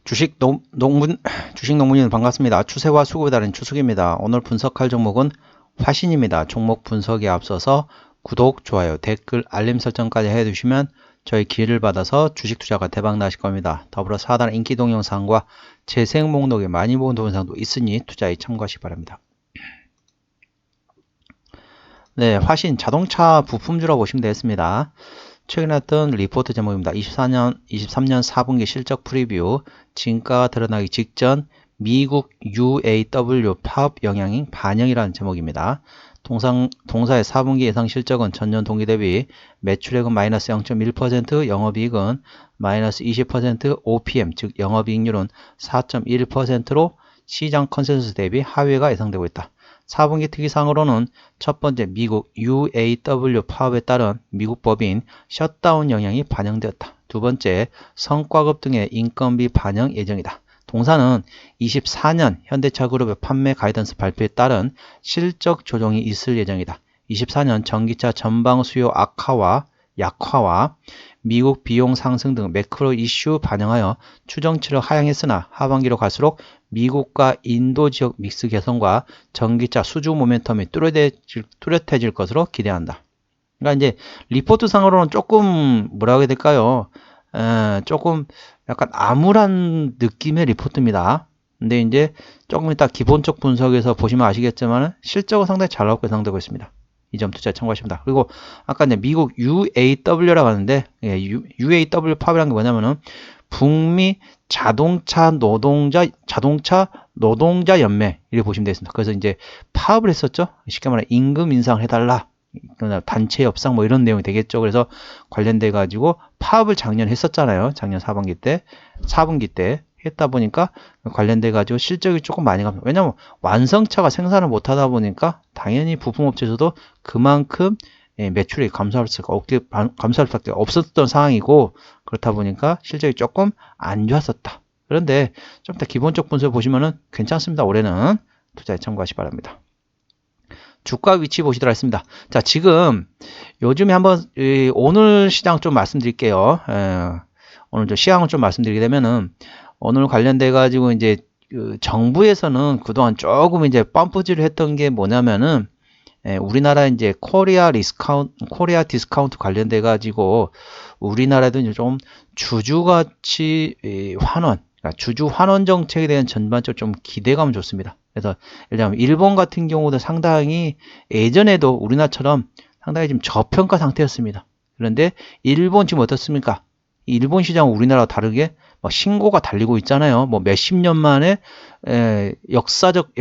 주식 농문인 반갑습니다. 추세와 수급에 따른 추석입니다. 오늘 분석할 종목은 화신입니다. 종목 분석에 앞서서 구독, 좋아요, 댓글, 알림 설정까지 해두시면 저희 기회를 받아서 주식 투자가 대박 나실 겁니다. 더불어 사단 인기 동영상과 재생 목록에 많이 본 동영상도 있으니 투자에 참고하시기 바랍니다. 네, 화신 자동차 부품주라고 보시면 되겠습니다. 최근에 했던 리포트 제목입니다. 23년 4분기 실적 프리뷰, 진가가 드러나기 직전 미국 UAW 파업 영향인 반영이라는 제목입니다. 동사의 4분기 예상 실적은 전년 동기 대비 매출액은 마이너스 0.1%, 영업이익은 마이너스 20%, OPM 즉 영업이익률은 4.1%로 시장 컨센서스 대비 하회가 예상되고 있다. 4분기 특이사항으로는 첫 번째 미국 UAW 파업에 따른 미국 법인 셧다운 영향이 반영되었다. 두 번째 성과급 등의 인건비 반영 예정이다. 동사는 24년 현대차 그룹의 판매 가이던스 발표에 따른 실적 조정이 있을 예정이다. 24년 전기차 전방 수요 약화와 미국 비용 상승 등 매크로 이슈 반영하여 추정치를 하향했으나 하반기로 갈수록 미국과 인도 지역 믹스 개선과 전기차 수주 모멘텀이 뚜렷해질 것으로 기대한다. 그러니까 이제 리포트 상으로는 조금 뭐라고 해야 될까요? 조금 약간 암울한 느낌의 리포트입니다. 근데 이제 조금 이따 기본적 분석에서 보시면 아시겠지만 실적은 상당히 잘 나오고 예상되고 있습니다. 이 점 투자에 참고하십니다. 그리고 아까 이제 미국 UAW라고 하는데 UAW 파업이라는 게 뭐냐면은 북미 자동차 노동자 연맹 이렇게 보시면 되겠습니다. 그래서 이제 파업을 했었죠. 쉽게 말해 임금 인상을 해달라. 단체 협상 뭐 이런 내용이 되겠죠. 그래서 관련돼 가지고 파업을 작년 했었잖아요. 작년 4분기 때 했다 보니까 관련돼 가지고 실적이 조금 많이 갑니다. 왜냐면 완성차가 생산을 못 하다 보니까 당연히 부품업체에서도 그만큼 매출이 감소할 수밖에 없었던 상황이고, 그렇다 보니까 실적이 조금 안 좋았었다. 그런데 좀 더 기본적 분석 보시면은 괜찮습니다. 올해는 투자에 참고하시기 바랍니다. 주가 위치 보시도록 하겠습니다. 자, 지금 요즘에 한번 오늘 시장 좀 말씀드릴게요. 오늘 시황을 좀 말씀드리게 되면은 오늘 관련돼 가지고 이제 정부에서는 그동안 조금 이제 펌프질을 했던 게 뭐냐면은 우리나라 이제 코리아 디스카운트 관련돼 가지고 우리나라도 이제 좀 주주가치 환원, 그러니까 주주 환원 정책에 대한 전반적으로 좀 기대감은 좋습니다. 그래서 예를 들면 일본 같은 경우도 상당히 예전에도 우리나라처럼 상당히 좀 저평가 상태였습니다. 그런데 일본 지금 어떻습니까? 일본 시장은 우리나라와 다르게 막 신고가 달리고 있잖아요. 뭐 몇십 년 만에 역사적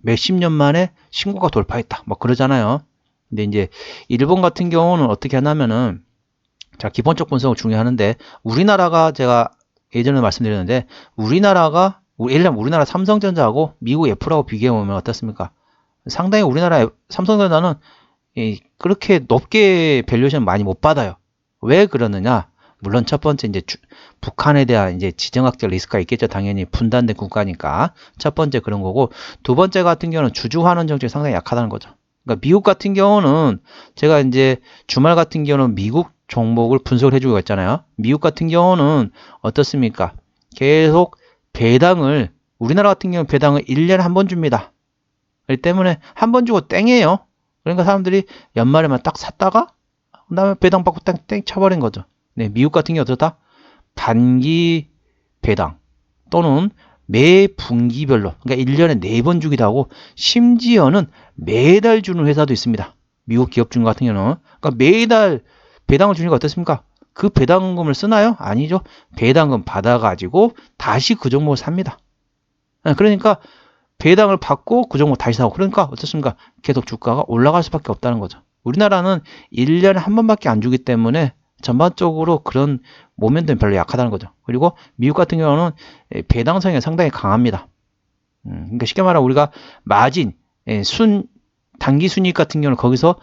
몇십 년 만에 신고가 돌파했다. 뭐 그러잖아요. 근데 이제 일본 같은 경우는 어떻게 하냐면은 자, 기본적 분석을 중요하는데 우리나라가 제가 예전에 말씀드렸는데 예를 들면 우리나라 삼성전자하고 미국 애플하고 비교해 보면 어떻습니까? 상당히 우리나라 삼성전자는 그렇게 높게 밸류에이션 많이 못 받아요. 왜 그러느냐? 물론 첫 번째 이제 북한에 대한 이제 지정학적 리스크가 있겠죠. 당연히 분단된 국가니까. 첫 번째 그런 거고, 두 번째 같은 경우는 주주 환원 정책이 상당히 약하다는 거죠. 그러니까 미국 같은 경우는 제가 이제 주말 같은 경우는 미국 종목을 분석을 해주고 있잖아요. 미국 같은 경우는 어떻습니까? 계속 배당을, 우리나라 같은 경우는 배당을 1년에 한 번 줍니다. 그렇기 때문에 한 번 주고 땡이에요. 그러니까 사람들이 연말에만 딱 샀다가 그 다음에 배당 받고 땡 쳐버린 거죠. 네, 미국 같은 경우 어떻다? 반기 배당 또는 매 분기별로, 그러니까 1년에 4번 주기도 하고 심지어는 매달 주는 회사도 있습니다. 미국 기업 중 같은 경우는. 그러니까 매달 배당을 주니까 어떻습니까? 그 배당금을 쓰나요? 아니죠. 배당금 받아가지고 다시 그 종목을 삽니다. 그러니까 배당을 받고 그 종목 다시 사고, 그러니까 어떻습니까? 계속 주가가 올라갈 수밖에 없다는 거죠. 우리나라는 1년에 한 번밖에 안 주기 때문에 전반적으로 그런 모멘텀이 별로 약하다는 거죠. 그리고 미국 같은 경우는 배당 성향이 상당히 강합니다. 그러니까 쉽게 말하면 우리가 마진, 단기 순이익 같은 경우는 거기서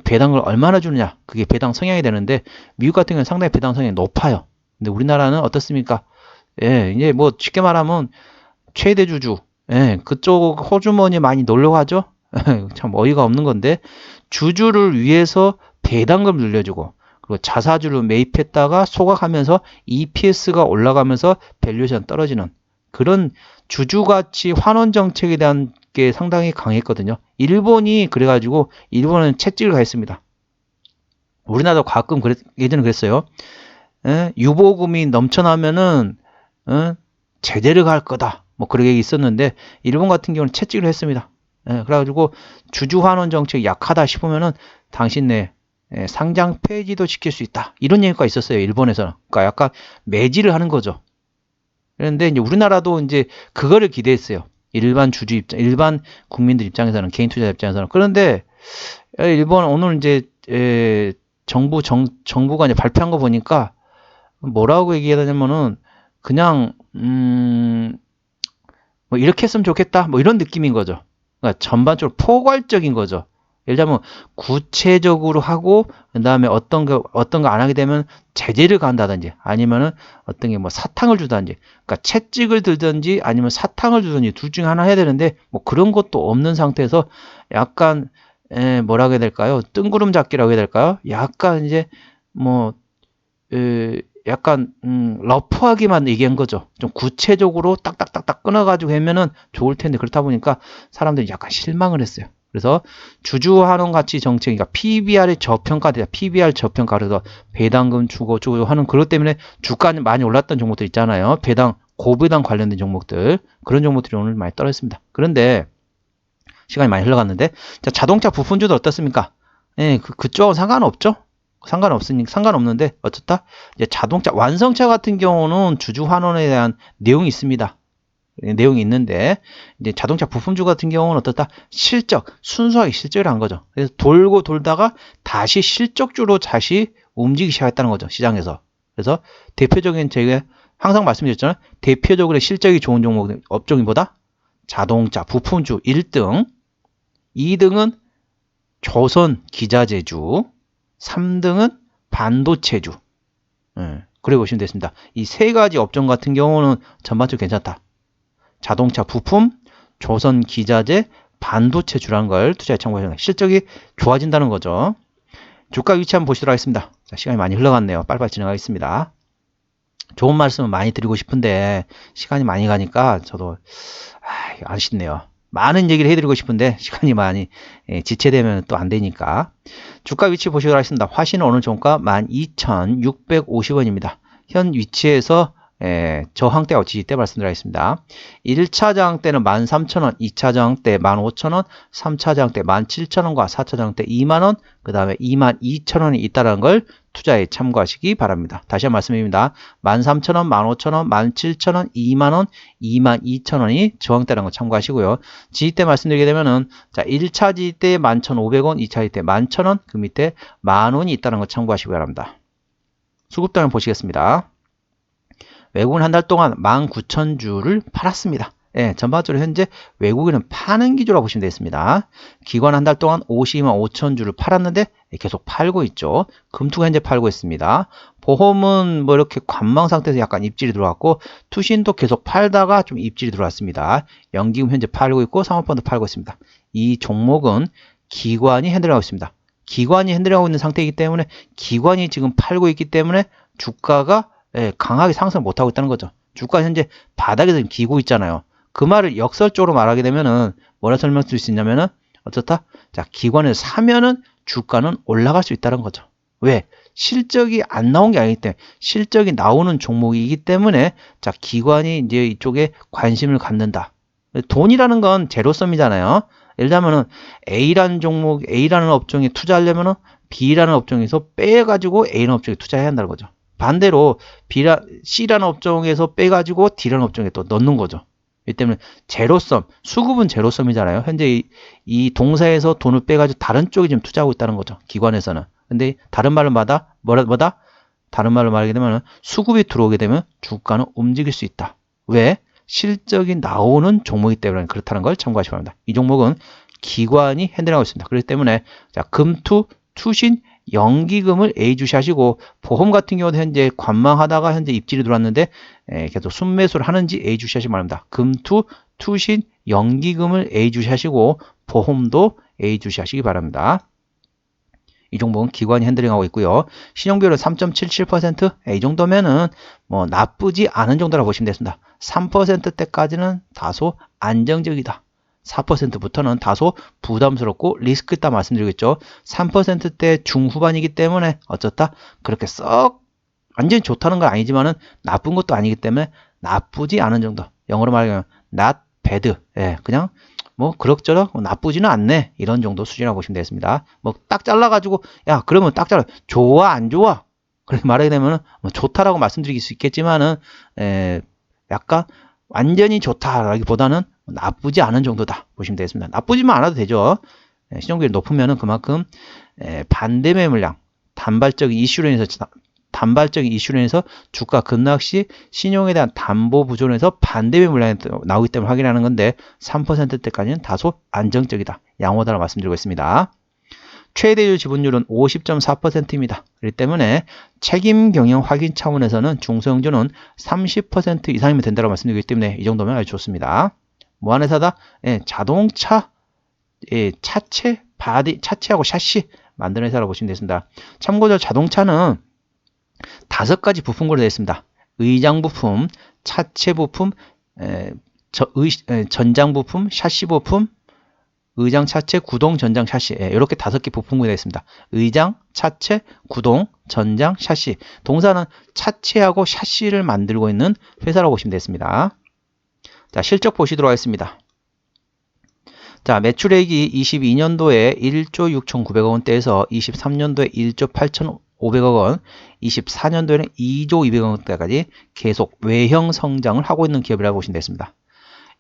배당을 얼마나 주느냐, 그게 배당 성향이 되는데 미국 같은 경우는 상당히 배당 성향이 높아요. 근데 우리나라는 어떻습니까? 이제 뭐 쉽게 말하면 최대 주주, 그쪽 호주머니 많이 놀러 가죠. 참 어이가 없는 건데 주주를 위해서 배당금 늘려주고 그리고 자사주를 매입했다가 소각하면서 EPS가 올라가면서 밸류에이션 떨어지는 그런 주주가치 환원 정책에 대한 게 상당히 강했거든요. 일본이 그래가지고 일본은 채찍을 가했습니다. 우리나라도 가끔 예전에 그랬어요. 유보금이 넘쳐나면은 제재를 갈 거다. 뭐 그런 얘기 있었는데 일본 같은 경우는 채찍을 했습니다. 그래가지고 주주 환원 정책이 약하다 싶으면은 당신네 상장 폐지도 시킬 수 있다. 이런 얘기가 있었어요. 일본에서는. 그러니까 약간 매질을 하는 거죠. 그런데 이제 우리나라도 이제 그거를 기대했어요. 일반 주주 입장, 일반 국민들 입장에서는, 개인 투자자 입장에서는. 그런데 일본 오늘 이제 정부가 이제 발표한 거 보니까 뭐라고 얘기하냐면은 그냥 뭐 이렇게 했으면 좋겠다. 뭐 이런 느낌인 거죠. 그러니까 전반적으로 포괄적인 거죠. 예를 들면 구체적으로 하고 그다음에 어떤 거 안 하게 되면 제재를 간다든지 아니면은 어떤 게 뭐 사탕을 주든지 그러니까 채찍을 들든지 아니면 사탕을 주든지 둘 중에 하나 해야 되는데 뭐 그런 것도 없는 상태에서 약간 뭐라고 해야 될까요? 뜬구름 잡기라고 해야 될까요? 약간 이제 뭐 약간 러프하게만 얘기한 거죠. 좀 구체적으로 딱딱딱딱 끊어가지고 하면은 좋을 텐데 그렇다 보니까 사람들이 약간 실망을 했어요. 그래서 주주환원 가치 정책, 그러니까 PBR의 저평가되다. PBR 저평가. 그래서 배당금 주고 하는 그것 때문에 주가는 많이 올랐던 종목들 있잖아요. 고배당 관련된 종목들. 그런 종목들이 오늘 많이 떨어졌습니다. 그런데 시간이 많이 흘러갔는데 자, 자동차 부품주도 어떻습니까? 그쪽하고 상관없죠? 상관없는데 어쨌다 이제 자동차 완성차 같은 경우는 주주 환원에 대한 내용이 있습니다. 내용이 있는데 이제 자동차 부품주 같은 경우는 어떻다 순수하게 실적을 한 거죠. 그래서 돌고 돌다가 다시 실적주로 다시 움직이기 시작했다는 거죠. 시장에서. 그래서 대표적인 제가 항상 말씀드렸잖아요. 대표적으로 실적이 좋은 종목 업종이 뭐다? 자동차 부품주 1등, 2등은 조선 기자재주, 3등은 반도체주. 그래 보시면 되겠습니다. 이 세 가지 업종 같은 경우는 전반적으로 괜찮다. 자동차 부품, 조선 기자재, 반도체주라는 걸 투자에 참고하시면 실적이 좋아진다는 거죠. 주가 위치 한번 보시도록 하겠습니다. 자, 시간이 많이 흘러갔네요. 빨리빨리 진행하겠습니다. 좋은 말씀은 많이 드리고 싶은데 시간이 많이 가니까 저도 아쉽네요. 많은 얘기를 해드리고 싶은데 시간이 많이 지체되면 또 안 되니까. 주가 위치 보시도록 하겠습니다. 화신은 오늘 종가 12,650원입니다. 현 위치에서 저항대와 지지대 말씀드리겠습니다. 1차 저항대는 13,000원, 2차 저항대 15,000원, 3차 저항대 17,000원과 4차 저항대 2만원, 그 다음에 22,000원이 있다는 걸 투자에 참고하시기 바랍니다. 다시 한번 말씀드립니다. 13,000원, 15,000원, 17,000원, 2만원, 22,000원이 저항대라는 거 참고하시고요. 지지대 말씀드리게 되면은 자 1차 지지대 11,500원, 2차 지지대 11,000원, 그 밑에 만원이 있다는 거 참고하시기 바랍니다. 수급단을 보시겠습니다. 외국은 한 달 동안 19,000주를 팔았습니다. 전반적으로 현재 외국인은 파는 기조라고 보시면 되겠습니다. 기관 한 달 동안 525,000주를 팔았는데 계속 팔고 있죠. 금투가 현재 팔고 있습니다. 보험은 뭐 이렇게 관망 상태에서 약간 입질이 들어왔고 투신도 계속 팔다가 좀 입질이 들어왔습니다. 연기금 현재 팔고 있고 사모펀드 팔고 있습니다. 이 종목은 기관이 핸들하고 있습니다. 기관이 핸들하고 있는 상태이기 때문에 기관이 지금 팔고 있기 때문에 주가가 강하게 상승 못하고 있다는 거죠. 주가 현재 바닥에서 기고 있잖아요. 그 말을 역설적으로 말하게 되면은 뭐라 설명드릴 수 있냐면은 어떻다? 자, 기관에서 사면은 주가는 올라갈 수 있다는 거죠. 왜? 실적이 안 나온 게 아니기 때문에 실적이 나오는 종목이기 때문에 자, 기관이 이제 이쪽에 관심을 갖는다. 돈이라는 건 제로섬이잖아요. 예를 들면은 A라는 종목, A라는 업종에 투자하려면은 B라는 업종에서 빼가지고 A라는 업종에 투자해야 한다는 거죠. 반대로 C라는 업종에서 빼가지고 D라는 업종에 또 넣는 거죠. 이 때문에 제로섬, 수급은 제로섬이잖아요. 현재 이 동사에서 돈을 빼가지고 다른 쪽에 지금 투자하고 있다는 거죠. 기관에서는. 근데 다른 말로 다른 말로 말하게 되면 수급이 들어오게 되면 주가는 움직일 수 있다. 왜? 실적이 나오는 종목이기 때문에 그렇다는 걸 참고하시기 바랍니다. 이 종목은 기관이 핸들하고 있습니다. 그렇기 때문에 자, 금투, 투신, 연기금을 A주시 하시고 보험 같은 경우는 현재 관망하다가 현재 입질이 들어왔는데 계속 순매수를 하는지 A주시 하시기 바랍니다. 금투, 투신, 연기금을 A주시 하시고 보험도 A주시 하시기 바랍니다. 이 종목은 기관이 핸들링하고 있고요. 신용비율은 3.77%. 이 정도면은 뭐 나쁘지 않은 정도라고 보시면 되겠습니다. 3%대까지는 다소 안정적이다. 4%부터는 다소 부담스럽고 리스크 있다 말씀드리겠죠. 3%대 중후반이기 때문에 어쩌다 그렇게 썩 완전히 좋다는 건 아니지만은 나쁜 것도 아니기 때문에 나쁘지 않은 정도. 영어로 말하면 not bad. 예, 그냥 뭐 그럭저럭 나쁘지는 않네. 이런 정도 수준이라고 보시면 되겠습니다. 뭐 딱 잘라가지고 야 그러면 딱 잘라 좋아 안 좋아? 그렇게 말하게 되면은 뭐 좋다라고 말씀드릴 수 있겠지만은 약간 완전히 좋다라기보다는 나쁘지 않은 정도다 보시면 되겠습니다. 나쁘지만 않아도 되죠. 신용비율이 높으면은 그만큼 반대 매물량, 단발적인 이슈로 인해서 주가 급락 시 신용에 대한 담보 부조로 해서 반대 매물량이 나오기 때문에 확인하는 건데 3%대까지는 다소 안정적이다. 양호하다고 말씀드리고 있습니다. 최대주 지분율은 50.4%입니다. 그렇기 때문에 책임 경영 확인 차원에서는 중소형주는 30% 이상이면 된다고 말씀드리기 때문에 이 정도면 아주 좋습니다. 무한회사다. 자동차, 차체하고 샤시 만드는 회사라고 보시면 되겠습니다. 참고로 자동차는 5가지 부품으로 되어 있습니다. 의장 부품, 차체 부품, 전장 부품, 샤시 부품, 의장, 차체, 구동, 전장, 샤시. 이렇게 5개 부품으로 되어 있습니다. 의장, 차체, 구동, 전장, 샤시. 동사는 차체하고 샤시를 만들고 있는 회사라고 보시면 되겠습니다. 자, 실적 보시도록 하겠습니다. 자, 매출액이 22년도에 1조 6,900억 원대에서 23년도에 1조 8,500억 원, 24년도에는 2조 200억 원대까지 계속 외형 성장을 하고 있는 기업이라고 보시면 되겠습니다.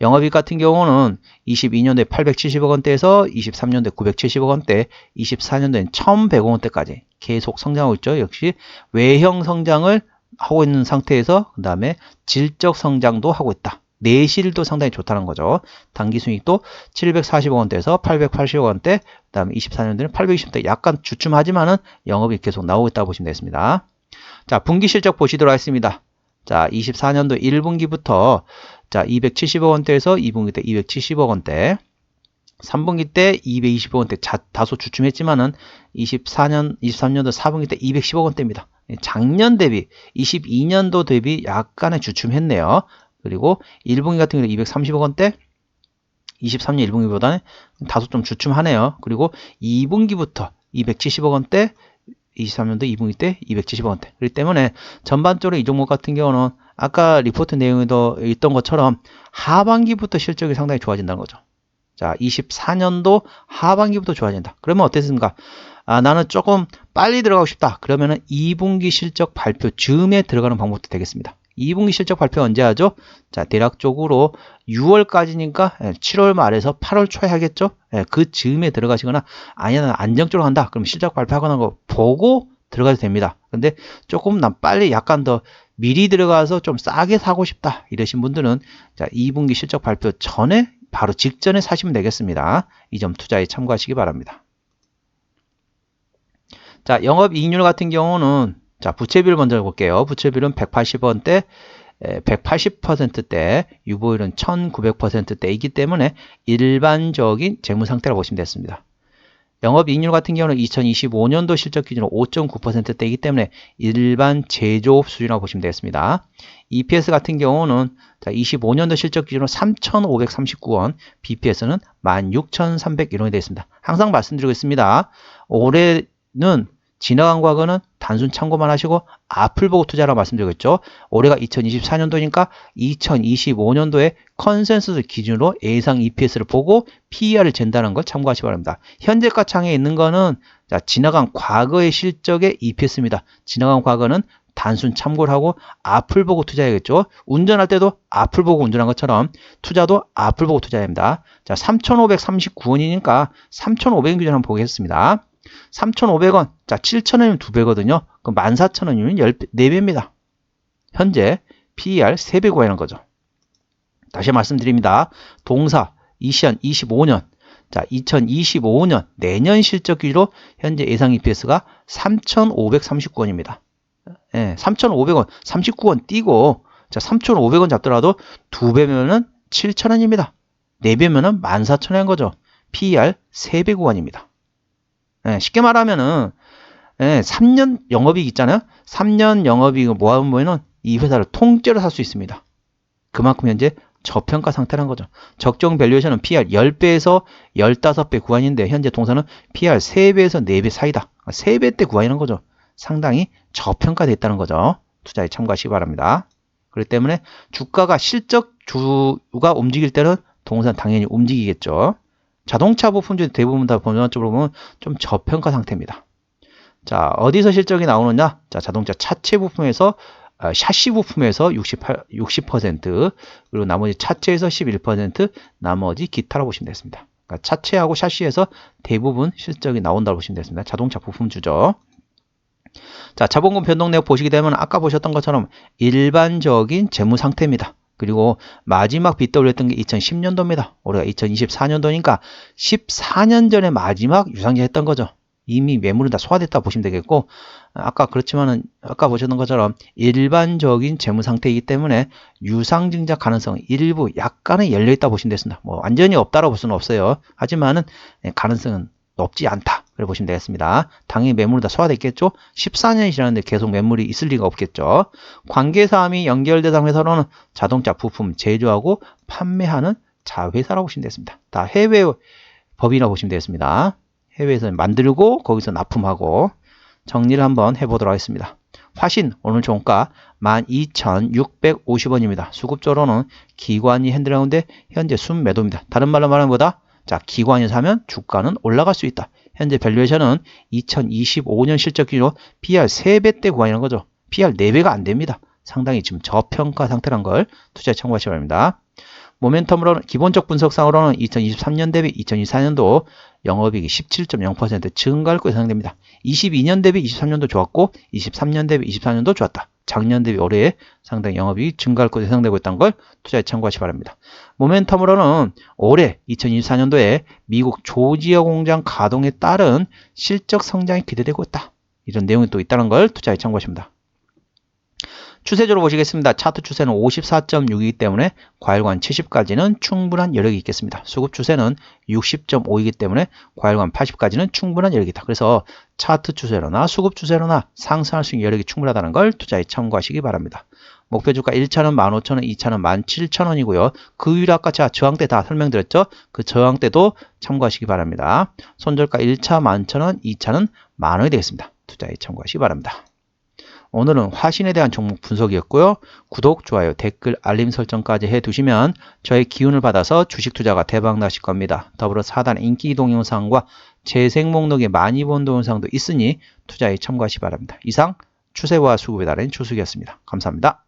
영업이익 같은 경우는 22년도에 870억 원대에서 23년도에 970억 원대, 24년도에는 1,100억 원대까지 계속 성장하고 있죠. 역시 외형 성장을 하고 있는 상태에서 그 다음에 질적 성장도 하고 있다. 내실도 상당히 좋다는 거죠. 당기순이익도 740억 원대에서 880억 원대, 그 다음에 24년도에는 820대 약간 주춤하지만은 영업이익 계속 나오고 있다고 보시면 되겠습니다. 자, 분기 실적 보시도록 하겠습니다. 자, 24년도 1분기부터 자, 270억 원대에서 2분기 때 270억 원대, 3분기 때 220억 원대 다소 주춤했지만은 23년도 4분기 때 210억 원대입니다. 작년 대비 22년도 대비 약간의 주춤했네요. 그리고 1분기 같은 경우는 230억 원대, 23년 1분기보다는 다소 좀 주춤하네요. 그리고 2분기부터 270억 원대, 23년도 2분기 때 270억 원대. 그렇기 때문에 전반적으로 이 종목 같은 경우는 아까 리포트 내용에도 있던 것처럼 하반기부터 실적이 상당히 좋아진다는 거죠. 자, 24년도 하반기부터 좋아진다. 그러면 어땠습니까? 나는 조금 빨리 들어가고 싶다. 그러면은 2분기 실적 발표 즈음에 들어가는 방법도 되겠습니다. 2분기 실적 발표 언제 하죠? 자, 대략적으로 6월까지니까 7월 말에서 8월 초에 하겠죠? 그 즈음에 들어가시거나 아니야, 난 안정적으로 한다. 그럼 실적 발표하거나 거 보고 들어가도 됩니다. 근데 조금 난 빨리 약간 더 미리 들어가서 좀 싸게 사고 싶다. 이러신 분들은 자, 2분기 실적 발표 전에 바로 직전에 사시면 되겠습니다. 이 점 투자에 참고하시기 바랍니다. 자, 영업이익률 같은 경우는 자, 부채비율 먼저 볼게요. 부채비율은 180원대, 180%대, 유보율은 1900%대이기 때문에 일반적인 재무 상태라고 보시면 되겠습니다. 영업이익률 같은 경우는 2025년도 실적 기준으로 5.9%대이기 때문에 일반 제조업 수준이라고 보시면 되겠습니다. EPS 같은 경우는 자, 25년도 실적 기준으로 3,539원, BPS는 16,301원이 되겠습니다. 항상 말씀드리고 있습니다. 올해는 지나간 과거는 단순 참고만 하시고 앞을 보고 투자라고 말씀드렸죠. 올해가 2024년도니까 2025년도에 컨센서스 기준으로 예상 EPS를 보고 PER을 잰다는 걸 참고하시기 바랍니다. 현재가 창에 있는 거는 자, 지나간 과거의 실적의 EPS입니다. 지나간 과거는 단순 참고를 하고 앞을 보고 투자해야겠죠. 운전할 때도 앞을 보고 운전한 것처럼 투자도 앞을 보고 투자해야 합니다. 자, 3,539원이니까 3,500원 기준 한번 보겠습니다. 3,500원, 자 7,000원이면 2배거든요. 그럼 14,000원이면 4배입니다. 현재 PER 3배 구하는 거죠. 다시 말씀드립니다. 동사 2025년, 자 2025년 내년 실적 기준으로 현재 예상 EPS가 3,539원입니다. 3,500원, 39원 띄고 자 3,500원 잡더라도 2배면은 7,000원입니다. 4배면은 14,000원인 거죠. PER 3배 구간입니다. 쉽게 말하면은 3년 영업이익 있잖아요. 3년 영업이익을 모아보면은 이 회사를 통째로 살 수 있습니다. 그만큼 현재 저평가 상태란 거죠. 적정 밸류에이션은 PR 10배에서 15배 구간인데 현재 동사는 PR 3배에서 4배 사이다. 3배 때 구간이라는 거죠. 상당히 저평가되어 있다는 거죠. 투자에 참고하시기 바랍니다. 그렇기 때문에 주가가 실적 주가 움직일 때는 동사는 당연히 움직이겠죠. 자동차 부품주 대부분 다 본질적으로 보면 좀 저평가 상태입니다. 자, 어디서 실적이 나오느냐? 자, 자동차 차체 부품에서 샤시 부품에서 60%, 그리고 나머지 차체에서 11%, 나머지 기타라고 보시면 되겠습니다. 그러니까 차체하고 샤시에서 대부분 실적이 나온다고 보시면 되겠습니다. 자동차 부품주죠. 자, 자본금 변동 내역 보시게 되면 아까 보셨던 것처럼 일반적인 재무 상태입니다. 그리고 마지막 빚더블 했던 게 2010년도입니다. 올해가 2024년도니까 14년 전에 마지막 유상증 했던 거죠. 이미 매물은 다 소화됐다 보시면 되겠고, 아까 그렇지만은 아까 보셨던 것처럼 일반적인 재무 상태이기 때문에 유상증자 가능성은 일부 약간은 열려 있다 보시면 되겠습니다. 뭐 완전히 없다라고 볼 수는 없어요. 하지만은 가능성은 높지 않다. 그래 보시면 되겠습니다. 당연히 매물은 다 소화됐겠죠. 14년이 지났는데 계속 매물이 있을 리가 없겠죠. 관계사항이 연결대상 회사로는 자동차 부품 제조하고 판매하는 자회사라고 보시면 되겠습니다. 다 해외 법인이라고 보시면 되겠습니다. 해외에서 만들고 거기서 납품하고. 정리를 한번 해보도록 하겠습니다. 화신 오늘 종가 12,650원입니다. 수급적으로는 기관이 핸들하는데 현재 순매도입니다. 다른 말로 말하면 뭐다? 자, 기관이 사면 주가는 올라갈 수 있다. 현재 밸류에이션은 2025년 실적 기준으로 PR 3배대 구간이라는 거죠. PR 4배가 안 됩니다. 상당히 지금 저평가 상태란 걸 투자에 참고하시기 바랍니다. 모멘텀으로는 기본적 분석상으로는 2023년 대비 2024년도 영업이익이 17.0% 증가할 것으로 예상됩니다. 22년 대비 23년도 좋았고 23년 대비 24년도 좋았다. 작년 대비 올해 상당히 영업이익이 증가할 것으로 예상되고 있다는 걸 투자에 참고하시기 바랍니다. 모멘텀으로는 올해 2024년도에 미국 조지아 공장 가동에 따른 실적 성장이 기대되고 있다. 이런 내용이 또 있다는 걸 투자에 참고하십니다. 추세적으로 보시겠습니다. 차트 추세는 54.6이기 때문에 과열관 70까지는 충분한 여력이 있겠습니다. 수급 추세는 60.5이기 때문에 과열관 80까지는 충분한 여력이 있다. 그래서 차트 추세로나 수급 추세로나 상승할 수 있는 여력이 충분하다는 걸 투자에 참고하시기 바랍니다. 목표 주가 1차는 15,000원, 2차는 17,000원이고요. 그 위로 아까 제가 저항대 다 설명드렸죠. 그 저항대도 참고하시기 바랍니다. 손절가 1차 11,000원, 2차는 만원이 되겠습니다. 투자에 참고하시기 바랍니다. 오늘은 화신에 대한 종목 분석이었고요. 구독, 좋아요, 댓글, 알림 설정까지 해두시면 저의 기운을 받아서 주식 투자가 대박 나실 겁니다. 더불어 4단 인기 동영상과 재생 목록에 많이 본 동영상도 있으니 투자에 참고하시기 바랍니다. 이상 추세와 수급에 따른 추수기였습니다. 감사합니다.